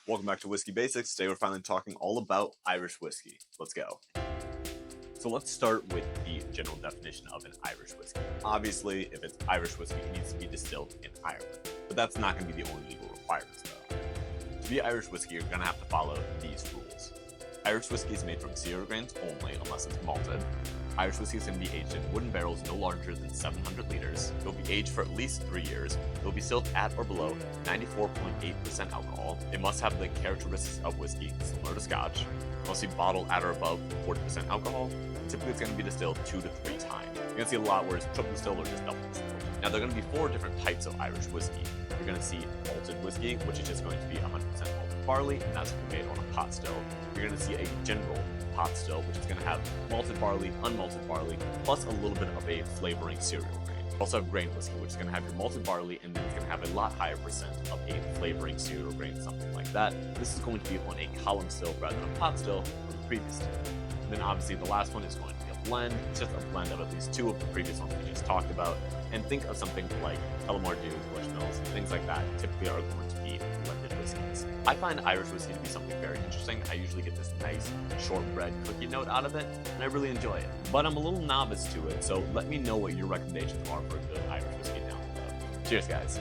Welcome back to Whiskey Basics. Today we're finally talking all about Irish whiskey. Let's go. So let's start with the general definition of an Irish whiskey. Obviously, if it's Irish whiskey, it needs to be distilled in Ireland. But that's not going to be the only legal requirements though. To be Irish whiskey, you're going to have to follow these rules. Irish whiskey is made from cereal grains only unless it's malted. Irish whiskey is going to be aged in wooden barrels no larger than 700 liters. It will be aged for at least 3 years. It will be distilled at or below 94.8% alcohol. It must have the characteristics of whiskey similar to Scotch. It must be bottled at or above 40% alcohol. And typically it's going to be distilled 2 to 3 times. You're going to see a lot where it's triple distilled or just double distilled. Now there are going to be 4 different types of Irish whiskey. You're going to see malted whiskey, which is just going to be 100% malted barley, and that's going to be made on a pot still. You're going to see a general pot still, which is going to have malted barley, unmalted barley, plus a little bit of a flavoring cereal grain. You also have grain whiskey, which is going to have your malted barley, and then it's going to have a lot higher percent of a flavoring cereal grain, something like that. This is going to be on a column still rather than a pot still from the previous still. And then obviously the last one is going to be a blend. It's just a blend of at least 2 of the previous ones we just talked about. And think of something like Tullamore Dew, Bushmills, things like that typically are going to be blended whiskeys. I find Irish whiskey to be something very interesting. I usually get this nice shortbread cookie note out of it, and I really enjoy it. But I'm a little novice to it, so let me know what your recommendations are for a good Irish whiskey down below. Cheers, guys.